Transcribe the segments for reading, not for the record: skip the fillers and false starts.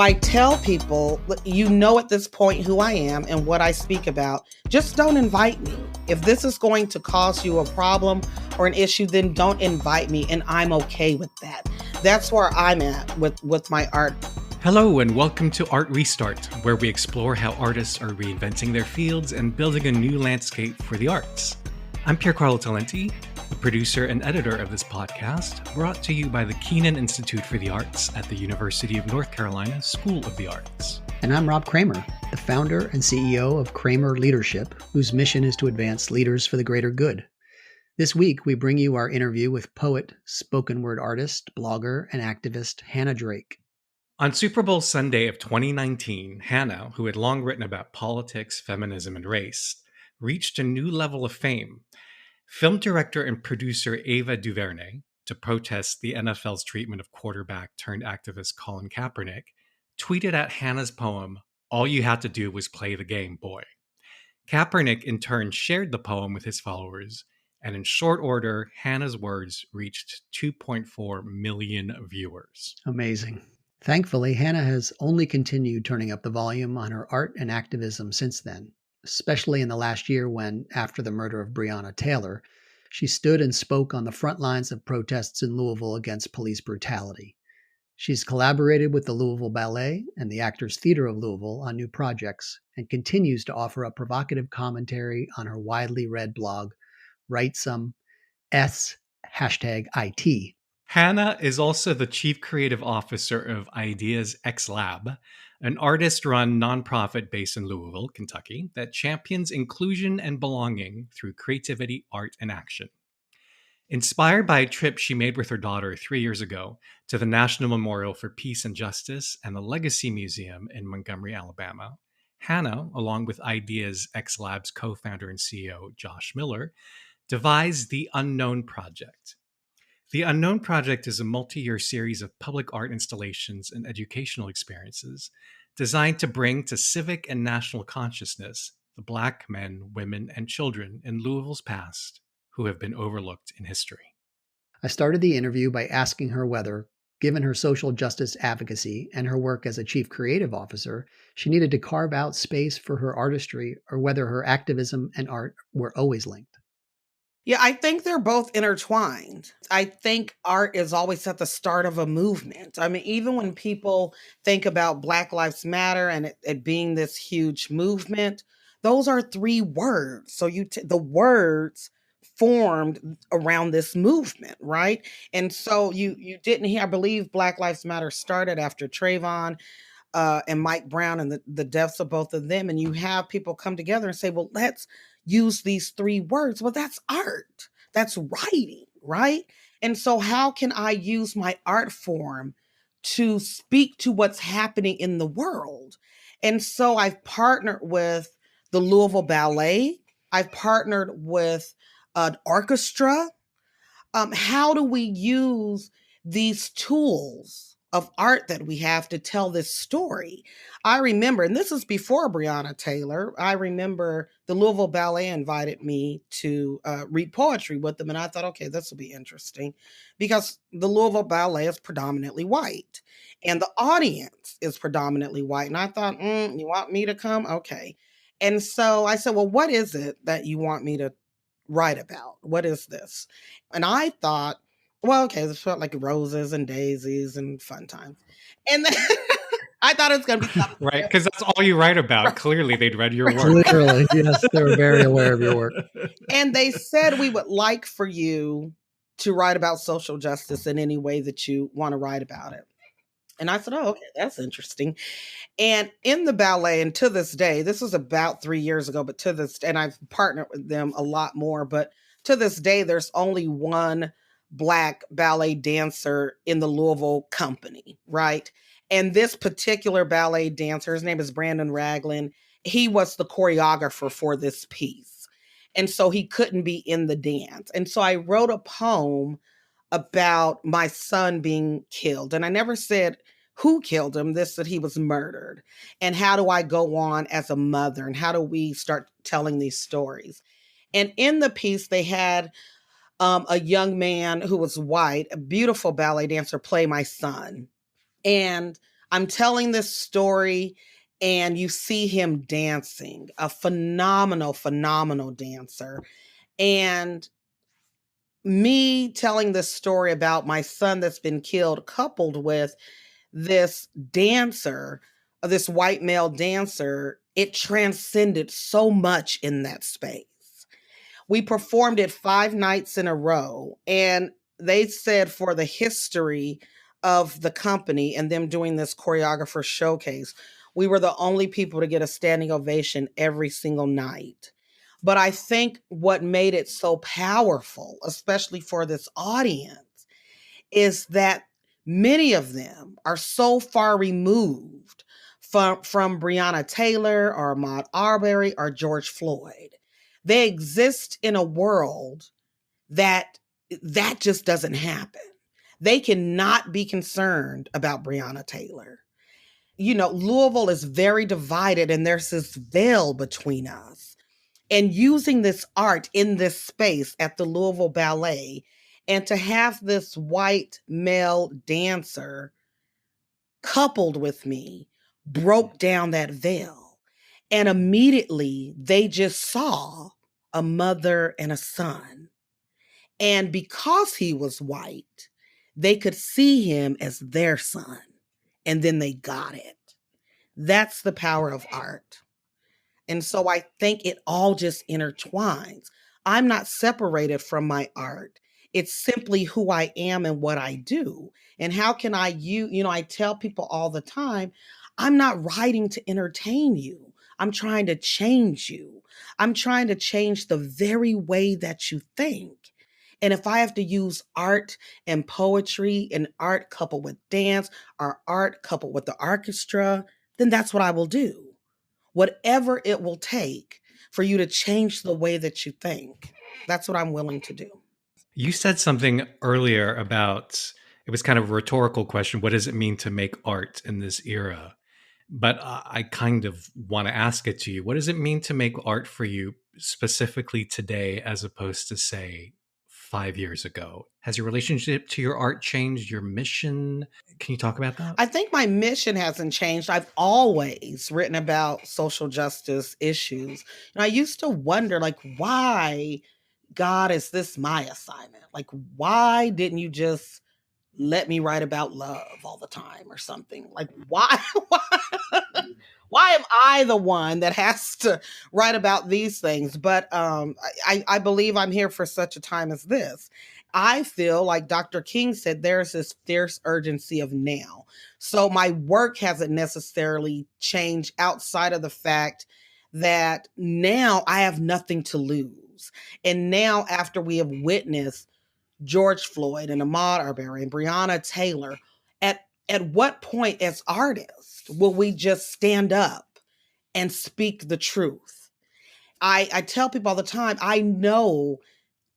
I tell people, you know at this point who I am and what I speak about. Just don't invite me. If this is going to cause you a problem or an issue, then don't invite me, and I'm okay with that. That's where I'm at with my art. Hello and welcome to Art Restart, where we explore how artists are reinventing their fields and building a new landscape for the arts. I'm Piercarlo Talenti, the producer and editor of this podcast, brought to you by the Keenan Institute for the Arts at the University of North Carolina School of the Arts. And I'm Rob Kramer, the founder and CEO of Kramer Leadership, whose mission is to advance leaders for the greater good. This week, we bring you our interview with poet, spoken word artist, blogger, and activist Hannah Drake. On Super Bowl Sunday of 2019, Hannah, who had long written about politics, feminism, and race, reached a new level of fame. Film director and producer Ava DuVernay, to protest the NFL's treatment of quarterback turned activist Colin Kaepernick, tweeted at Hannah's poem, "All you had to do was play the game, boy." Kaepernick in turn shared the poem with his followers, and in short order, Hannah's words reached 2.4 million viewers. Amazing. Thankfully, Hannah has only continued turning up the volume on her art and activism since then, especially in the last year when, after the murder of Breonna Taylor, she stood and spoke on the front lines of protests in Louisville against police brutality. She's collaborated with the Louisville Ballet and the Actors Theatre of Louisville on new projects and continues to offer up provocative commentary on her widely read blog, Write Some #IT. Hannah is also the chief creative officer of Ideas xLab, an artist-run nonprofit based in Louisville, Kentucky, that champions inclusion and belonging through creativity, art, and action. Inspired by a trip she made with her daughter 3 years ago to the National Memorial for Peace and Justice and the Legacy Museum in Montgomery, Alabama, Hannah, along with Ideas xLab's co-founder and CEO Josh Miller, devised the Unknown Project. The Unknown Project is a multi-year series of public art installations and educational experiences designed to bring to civic and national consciousness the Black men, women, and children in Louisville's past who have been overlooked in history. I started the interview by asking her whether, given her social justice advocacy and her work as a chief creative officer, she needed to carve out space for her artistry or whether her activism and art were always linked. Yeah, I think they're both intertwined. I think art is always at the start of a movement. I mean, even when people think about Black Lives Matter and it being this huge movement, those are three words. So the words formed around this movement, right? And so you didn't hear, I believe Black Lives Matter started after Trayvon and Mike Brown and the deaths of both of them. And you have people come together and say, well, let's use these three words. Well, that's art. That's writing, right? And so how can I use my art form to speak to what's happening in the world? And so I've partnered with the Louisville Ballet. I've partnered with an orchestra. How do we use these tools of art that we have to tell this story? I remember, and this is before Breonna Taylor, I remember the Louisville Ballet invited me to read poetry with them. And I thought, okay, this will be interesting because the Louisville Ballet is predominantly white and the audience is predominantly white. And I thought, you want me to come? Okay. And so I said, well, what is it that you want me to write about? What is this? And I thought, well, okay, this felt like roses and daisies and fun times. And then I thought it was going to be something. Right, because that's all you write about. Right. Clearly, they'd read your work. Literally, yes, they were very aware of your work. And they said, we would like for you to write about social justice in any way that you want to write about it. And I said, oh, okay, that's interesting. And in the ballet, and to this day, this was about 3 years ago, but to this, and I've partnered with them a lot more, but to this day, there's only one Black ballet dancer in the Louisville company, right? And this particular ballet dancer, his name is Brandon Ragland, he was the choreographer for this piece. And so he couldn't be in the dance. And so I wrote a poem about my son being killed. And I never said who killed him, this that he was murdered. And how do I go on as a mother? And how do we start telling these stories? And in the piece, they had a young man who was white, a beautiful ballet dancer, play my son. And I'm telling this story and you see him dancing, a phenomenal, phenomenal dancer. And me telling this story about my son that's been killed, coupled with this dancer, this white male dancer, it transcended so much in that space. We performed it 5 nights in a row, and they said for the history of the company and them doing this choreographer showcase, we were the only people to get a standing ovation every single night. But I think what made it so powerful, especially for this audience, is that many of them are so far removed from Breonna Taylor or Ahmaud Arbery or George Floyd. They exist in a world that just doesn't happen. They cannot be concerned about Breonna Taylor. You know, Louisville is very divided and there's this veil between us. And using this art in this space at the Louisville Ballet, and to have this white male dancer coupled with me broke down that veil. And immediately they just saw a mother and a son. And because he was white, they could see him as their son. And then they got it. That's the power of art. And so I think it all just intertwines. I'm not separated from my art. It's simply who I am and what I do. And how can I tell people all the time, I'm not writing to entertain you. I'm trying to change you. I'm trying to change the very way that you think. And if I have to use art and poetry and art coupled with dance or art coupled with the orchestra, then that's what I will do. Whatever it will take for you to change the way that you think. That's what I'm willing to do. You said something earlier about, it was kind of a rhetorical question. What does it mean to make art in this era? But I kind of want to ask it to you. What does it mean to make art for you specifically today, as opposed to, say, 5 years ago? Has your relationship to your art changed? Your mission? Can you talk about that? I think my mission hasn't changed. I've always written about social justice issues. And I used to wonder, like, why, God, is this my assignment? Like, why didn't you just let me write about love all the time or something? Like, why, why am I the one that has to write about these things? But I believe I'm here for such a time as this. I feel like Dr. King said, there's this fierce urgency of now. So my work hasn't necessarily changed outside of the fact that now I have nothing to lose. And now, after we have witnessed George Floyd and Ahmaud Arbery and Breonna Taylor, at what point as artists will we just stand up and speak the truth? I tell people all the time, I know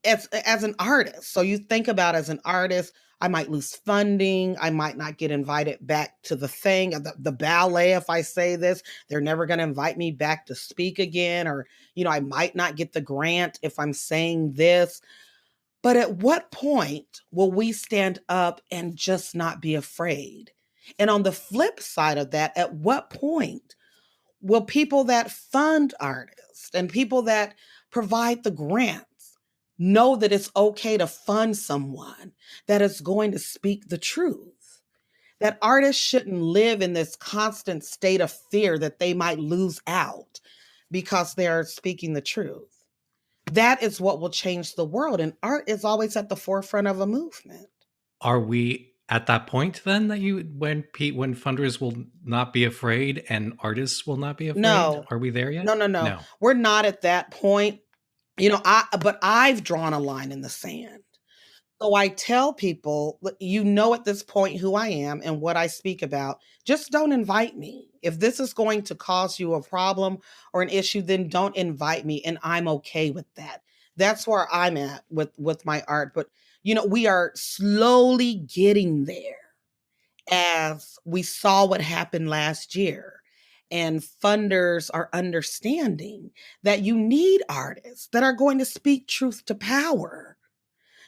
as an artist. So you think about, as an artist, I might lose funding. I might not get invited back to the ballet. If I say this, they're never going to invite me back to speak again. Or, I might not get the grant if I'm saying this. But at what point will we stand up and just not be afraid? And on the flip side of that, at what point will people that fund artists and people that provide the grants know that it's okay to fund someone that is going to speak the truth? That artists shouldn't live in this constant state of fear that they might lose out because they're speaking the truth. That is what will change the world. And art is always at the forefront of a movement. Are we at that point then, that when funders will not be afraid and artists will not be afraid? No. Are we there yet? No. We're not at that point. But I've drawn a line in the sand. So I tell people, at this point who I am and what I speak about, just don't invite me. If this is going to cause you a problem or an issue, then don't invite me. And I'm okay with that. That's where I'm at with my art. But, we are slowly getting there, as we saw what happened last year. And funders are understanding that you need artists that are going to speak truth to power.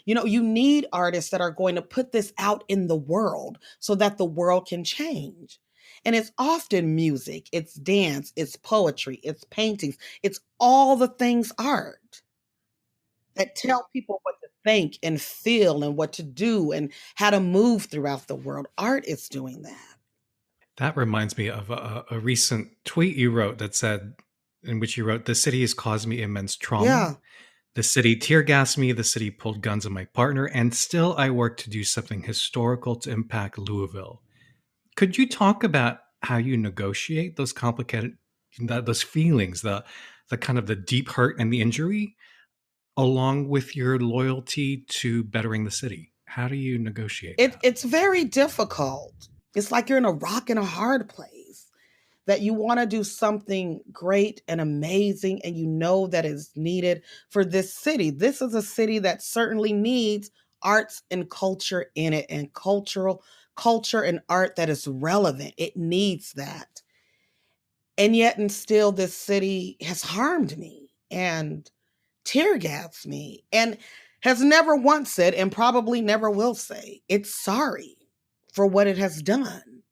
You need artists that are going to put this out in the world so that the world can change. And it's often music, it's dance, it's poetry, it's paintings, it's all the things art that tell people what to think and feel and what to do and how to move throughout the world. Art is doing that. That reminds me of a recent tweet you wrote that said, in which you wrote, "The city has caused me immense trauma. Yeah. The city tear gassed me. The city pulled guns on my partner. And still I work to do something historical to impact Louisville." Could you talk about how you negotiate those complicated, those feelings, the kind of the deep hurt and the injury, along with your loyalty to bettering the city? How do you negotiate that? It's very difficult. It's like you're in a rock and a hard place, that you want to do something great and amazing, and you know that is needed for this city. This is a city that certainly needs arts and culture in it, and culture and art that is relevant. It needs that. And yet and still this city has harmed me and tear gassed me and has never once said, and probably never will say, it's sorry for what it has done.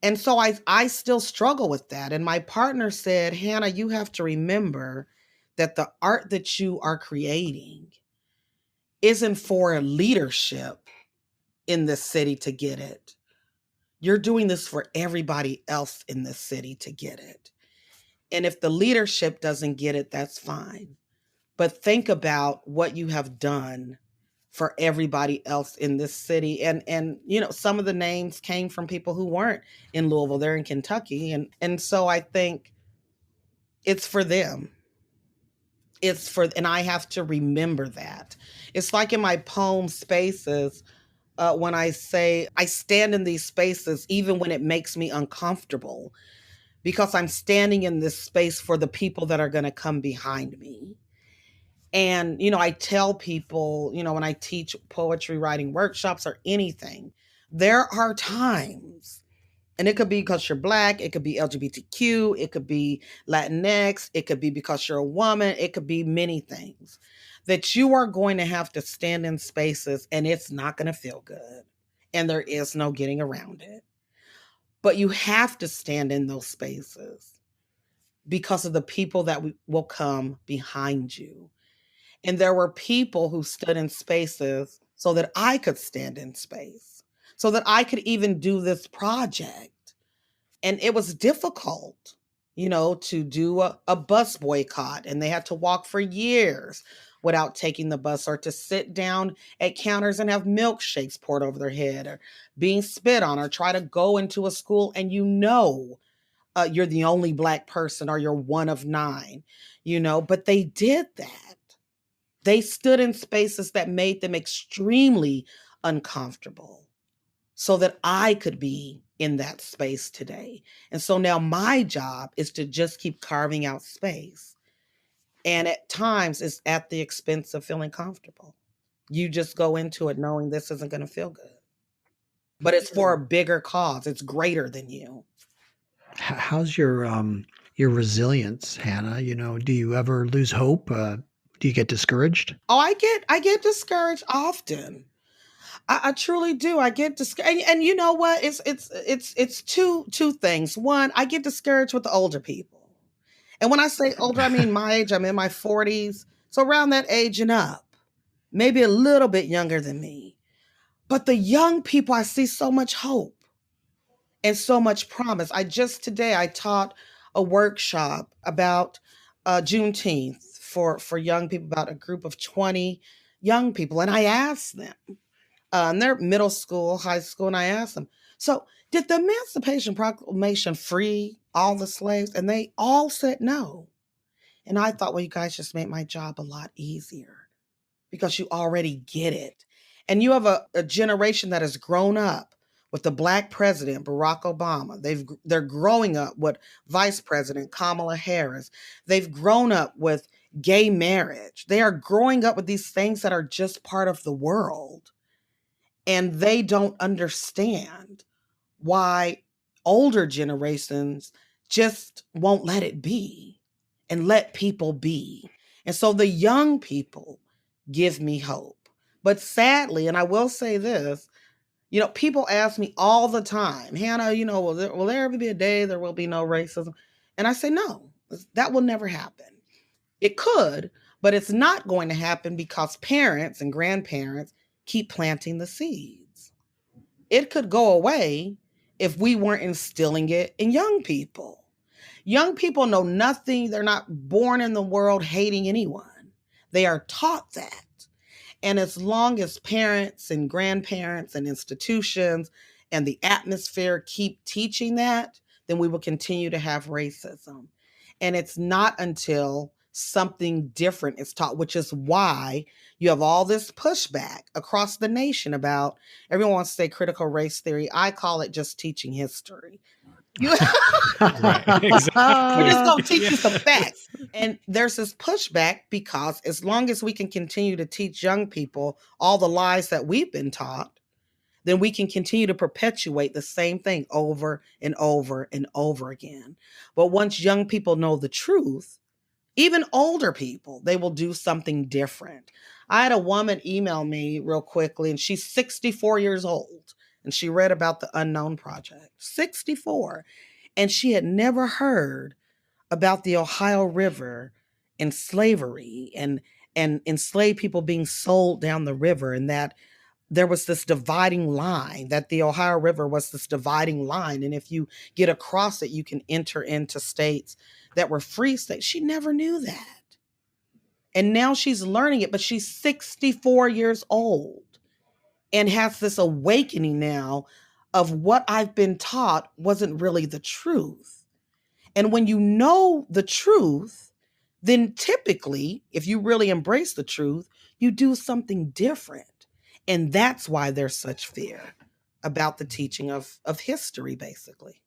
And so I still struggle with that. And my partner said, "Hannah, you have to remember that the art that you are creating isn't for leadership in this city to get it. You're doing this for everybody else in this city to get it. And if the leadership doesn't get it, that's fine. But think about what you have done for everybody else in this city." And some of the names came from people who weren't in Louisville, they're in Kentucky. And so I think it's for them. And I have to remember that. It's like in my poem Spaces, when I say I stand in these spaces even when it makes me uncomfortable, because I'm standing in this space for the people that are going to come behind me. And, I tell people, when I teach poetry writing workshops or anything, there are times, and it could be because you're Black, it could be LGBTQ, it could be Latinx, it could be because you're a woman, it could be many things, that you are going to have to stand in spaces and it's not going to feel good. And there is no getting around it. But you have to stand in those spaces because of the people that will come behind you. And there were people who stood in spaces so that I could stand in space, so that I could even do this project. And it was difficult, to do a bus boycott, and they had to walk for years without taking the bus, or to sit down at counters and have milkshakes poured over their head, or being spit on, or try to go into a school and you're the only Black person, or you're one of 9, but they did that. They stood in spaces that made them extremely uncomfortable so that I could be in that space today. And so now my job is to just keep carving out space. And at times it's at the expense of feeling comfortable. You just go into it knowing this isn't going to feel good. But it's for a bigger cause. It's greater than you. How's your resilience, Hannah? Do you ever lose hope? Do you get discouraged? Oh, I get discouraged often. I truly do. I get discouraged, and you know what? It's two things. One, I get discouraged with the older people, and when I say older, I mean my age. I'm in my 40s, so around that age and up, maybe a little bit younger than me. But the young people, I see so much hope and so much promise. Today I taught a workshop about Juneteenth for young people, about a group of 20 young people. And I asked them, they're middle school, high school, and I asked them, so did the Emancipation Proclamation free all the slaves? And they all said no. And I thought, well, you guys just made my job a lot easier because you already get it. And you have a generation that has grown up with the Black president, Barack Obama. They're growing up with Vice President Kamala Harris. They've grown up with gay marriage. They are growing up with these things that are just part of the world. And they don't understand why older generations just won't let it be and let people be. And so the young people give me hope. But sadly, and I will say this, People ask me all the time, Hannah, will there ever be a day there will be no racism? And I say, no, that will never happen. It could, but it's not going to happen because parents and grandparents keep planting the seeds. It could go away if we weren't instilling it in young people. Young people know nothing. They're not born in the world hating anyone. They are taught that. And as long as parents and grandparents and institutions and the atmosphere keep teaching that, then we will continue to have racism. And it's not until something different is taught, which is why you have all this pushback across the nation about, everyone wants to say critical race theory. I call it just teaching history. Right, exactly. We're just going to teach you some facts. And there's this pushback because as long as we can continue to teach young people all the lies that we've been taught, then we can continue to perpetuate the same thing over and over and over again. But once young people know the truth, even older people, they will do something different. I had a woman email me real quickly, and she's 64 years old, and she read about the Unknown Project. 64. And she had never heard about the Ohio River and slavery and enslaved people being sold down the river, and that there was this dividing line, that the Ohio River was this dividing line. And if you get across it, you can enter into states that were free states. She never knew that. And now she's learning it, but she's 64 years old and has this awakening now of what I've been taught wasn't really the truth. And when you know the truth, then typically, if you really embrace the truth, you do something different. And that's why there's such fear about the teaching of history, basically.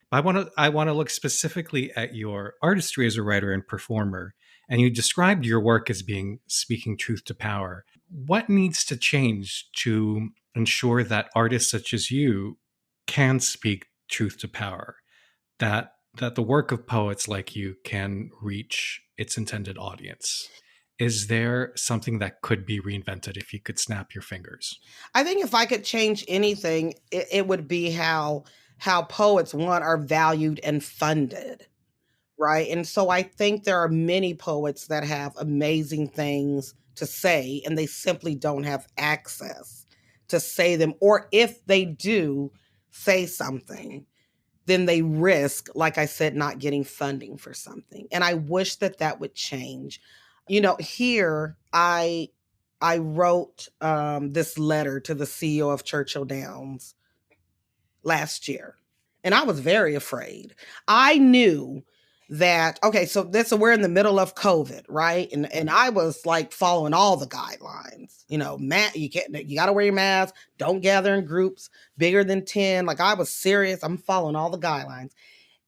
I want to look specifically at your artistry as a writer and performer. And you described your work as being speaking truth to power. What needs to change to ensure that artists such as you can speak truth to power? That the work of poets like you can reach its intended audience? Is there something that could be reinvented if you could snap your fingers? I think if I could change anything, it would be how poets, one, are valued and funded, right? And so I think there are many poets that have amazing things to say, and they simply don't have access to say them. Or if they do say something, then they risk, like I said, not getting funding for something. And I wish that would change. Here I wrote this letter to the CEO of Churchill Downs last year, and I was very afraid. I knew that, okay, so we're in the middle of COVID, right? And I was like following all the guidelines, you got to wear your mask, don't gather in groups bigger than 10. Like, I was serious. I'm following all the guidelines.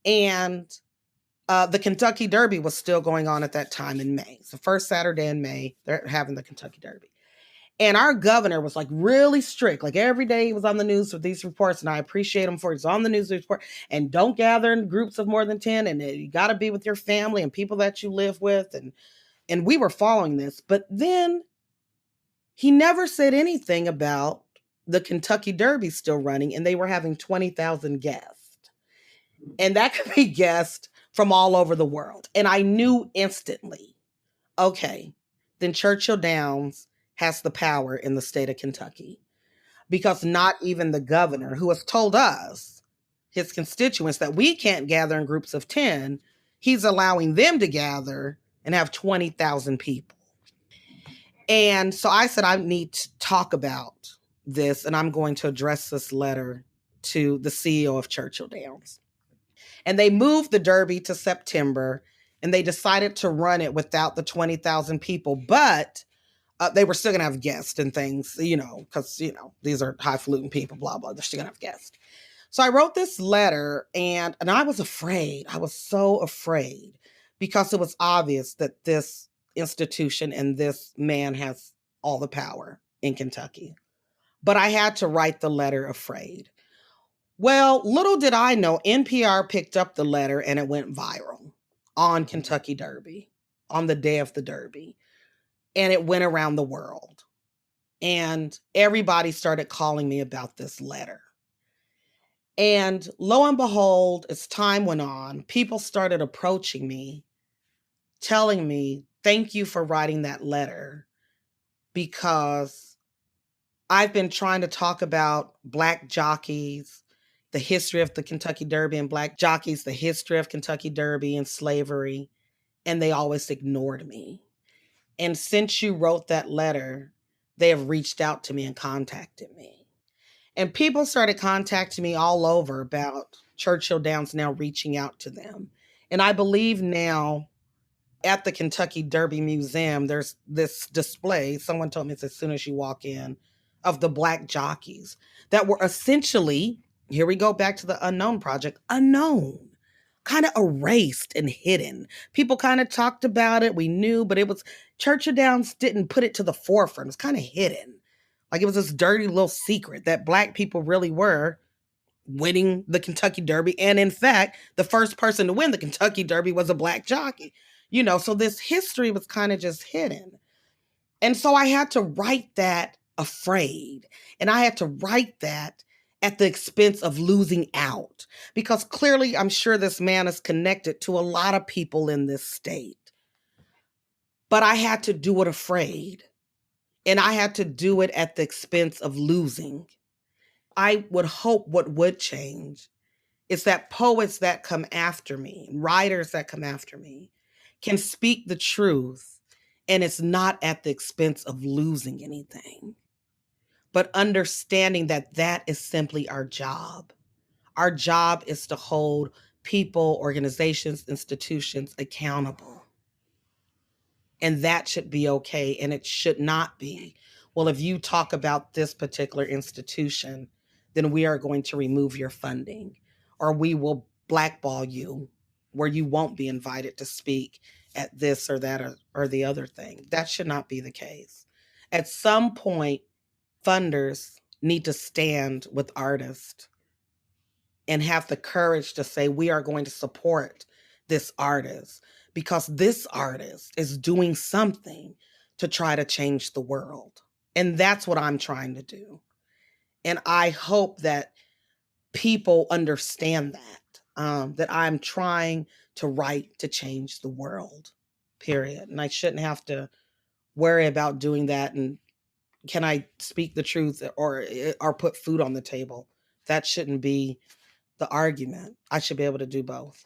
And the Kentucky Derby was still going on at that time in May. It's the first Saturday in May, they're having the Kentucky Derby. And our governor was like really strict. Like, every day he was on the news with these reports, and I appreciate him for it. He's on the news report, and don't gather in groups of more than 10, and you got to be with your family and people that you live with. And we were following this. But then he never said anything about the Kentucky Derby still running, and they were having 20,000 guests. And that could be guests from all over the world. And I knew instantly, okay, then Churchill Downs has the power in the state of Kentucky, because not even the governor, who has told us, his constituents, that we can't gather in groups of 10, he's allowing them to gather and have 20,000 people. And so I said, I need to talk about this, and I'm going to address this letter to the CEO of Churchill Downs. And they moved the Derby to September, and they decided to run it without the 20,000 people, but they were still going to have guests and things, because, these are highfalutin people, blah, blah. They're still going to have guests. So I wrote this letter, and I was afraid. I was so afraid, because it was obvious that this institution and this man has all the power in Kentucky. But I had to write the letter afraid. Well, little did I know, NPR picked up the letter and it went viral on Kentucky Derby, on the day of the Derby. And it went around the world. And everybody started calling me about this letter. And lo and behold, as time went on, people started approaching me, telling me, thank you for writing that letter, because I've been trying to talk about Black jockeys, the history of the Kentucky Derby, and Black jockeys, the history of Kentucky Derby and slavery, and they always ignored me. And since you wrote that letter, they have reached out to me and contacted me. And people started contacting me all over about Churchill Downs now reaching out to them. And I believe now at the Kentucky Derby Museum, there's this display, someone told me it's as soon as you walk in, of the Black jockeys that were essentially, here we go back to the Unknown Project, unknown, kind of erased and hidden. People kind of talked about it, we knew, but it was, Churchill Downs didn't put it to the forefront. It was kind of hidden. Like it was this dirty little secret that Black people really were winning the Kentucky Derby. And in fact, the first person to win the Kentucky Derby was a Black jockey. So this history was kind of just hidden. And so I had to write that afraid. And I had to write that at the expense of losing out. Because clearly, I'm sure this man is connected to a lot of people in this state. But I had to do it afraid. And I had to do it at the expense of losing. I would hope what would change is that poets that come after me, writers that come after me, can speak the truth, and it's not at the expense of losing anything, but understanding that that is simply our job. Our job is to hold people, organizations, institutions accountable. And that should be okay. And it should not be, well, if you talk about this particular institution, then we are going to remove your funding, or we will blackball you where you won't be invited to speak at this or that or the other thing. That should not be the case. At some point, funders need to stand with artists and have the courage to say, we are going to support this artist because this artist is doing something to try to change the world. And that's what I'm trying to do. And I hope that people understand that I'm trying to write to change the world, period. And I shouldn't have to worry about doing that. And can I speak the truth or put food on the table? That shouldn't be the argument. I should be able to do both.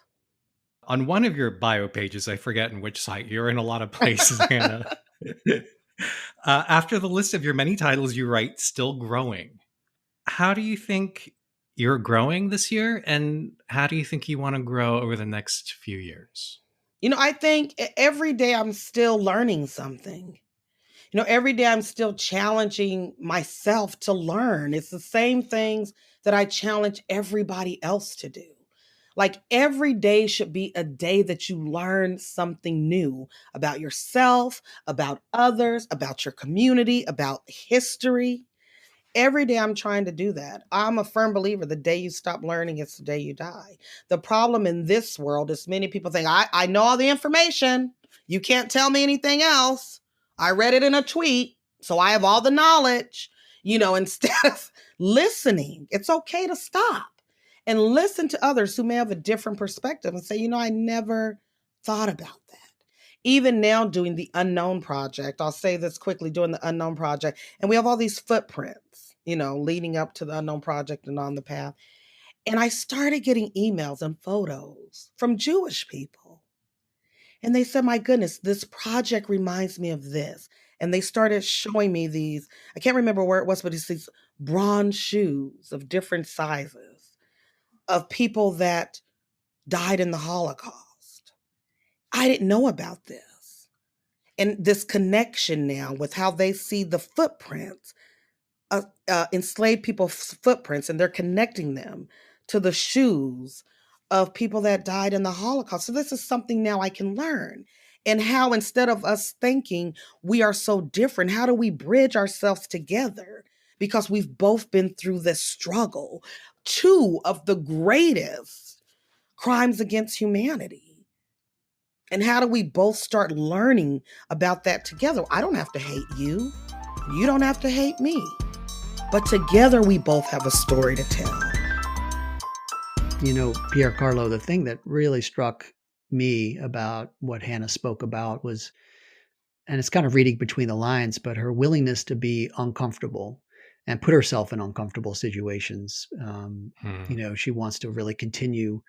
On one of your bio pages, I forget in which site, you're in a lot of places, Hannah. After the list of your many titles, you write, still growing. How do you think you're growing this year? And how do you think you want to grow over the next few years? I think every day I'm still learning something. Every day I'm still challenging myself to learn. It's the same things that I challenge everybody else to do. Like every day should be a day that you learn something new about yourself, about others, about your community, about history. Every day I'm trying to do that. I'm a firm believer the day you stop learning, it's the day you die. The problem in this world is many people think, I know all the information. You can't tell me anything else. I read it in a tweet, so I have all the knowledge. Instead of listening, it's okay to stop and listen to others who may have a different perspective and say, I never thought about that. Even now doing the Unknown Project, I'll say this quickly, doing the Unknown Project, and we have all these footprints, leading up to the Unknown Project and on the path. And I started getting emails and photos from Jewish people. And they said, my goodness, this project reminds me of this. And they started showing me these, I can't remember where it was, but it's these bronze shoes of different sizes of people that died in the Holocaust. I didn't know about this. And this connection now with how they see the footprints, enslaved people's footprints, and they're connecting them to the shoes of people that died in the Holocaust. So this is something now I can learn. And how instead of us thinking we are so different, how do we bridge ourselves together? Because we've both been through this struggle, two of the greatest crimes against humanity. And how do we both start learning about that together? I don't have to hate you. You don't have to hate me. But together we both have a story to tell. You know, Pier Carlo, the thing that really struck me about what Hannah spoke about was, and it's kind of reading between the lines, but her willingness to be uncomfortable and put herself in uncomfortable situations. Hmm. She wants to really continue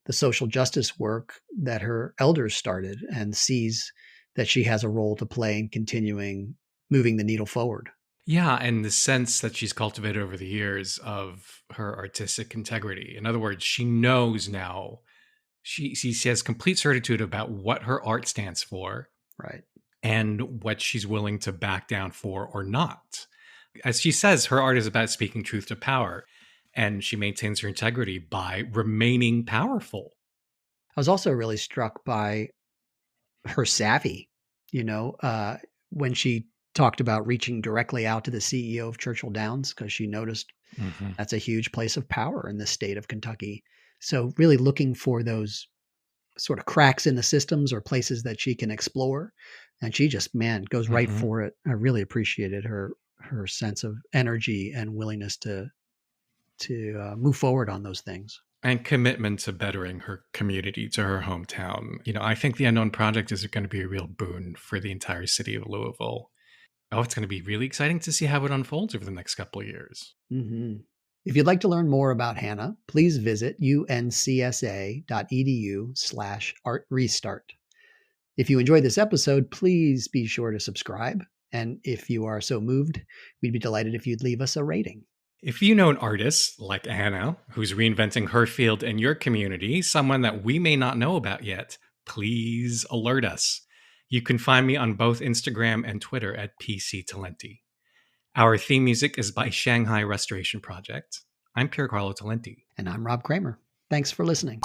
the social justice work that her elders started and sees that she has a role to play in continuing moving the needle forward. Yeah, and the sense that she's cultivated over the years of her artistic integrity. In other words, she knows now, she has complete certitude about what her art stands for Right. and what she's willing to back down for or not. As she says, her art is about speaking truth to power, and she maintains her integrity by remaining powerful. I was also really struck by her savvy, when she talked about reaching directly out to the CEO of Churchill Downs because she noticed Hmm. that's a huge place of power in the state of Kentucky. So really looking for those sort of cracks in the systems or places that she can explore. And she just, man, goes right Hmm. for it. I really appreciated her sense of energy and willingness to move forward on those things. And commitment to bettering her community, to her hometown. I think the Unknown Project is going to be a real boon for the entire city of Louisville. Oh, it's going to be really exciting to see how it unfolds over the next couple of years. Hmm. If you'd like to learn more about Hannah, please visit uncsa.edu/art restart. If you enjoyed this episode, please be sure to subscribe. And if you are so moved, we'd be delighted if you'd leave us a rating. If you know an artist like Anna who's reinventing her field in your community, someone that we may not know about yet, please alert us. You can find me on both Instagram and Twitter at PC Talenti. Our theme music is by Shanghai Restoration Project. I'm Pier Carlo Talenti. And I'm Rob Kramer. Thanks for listening.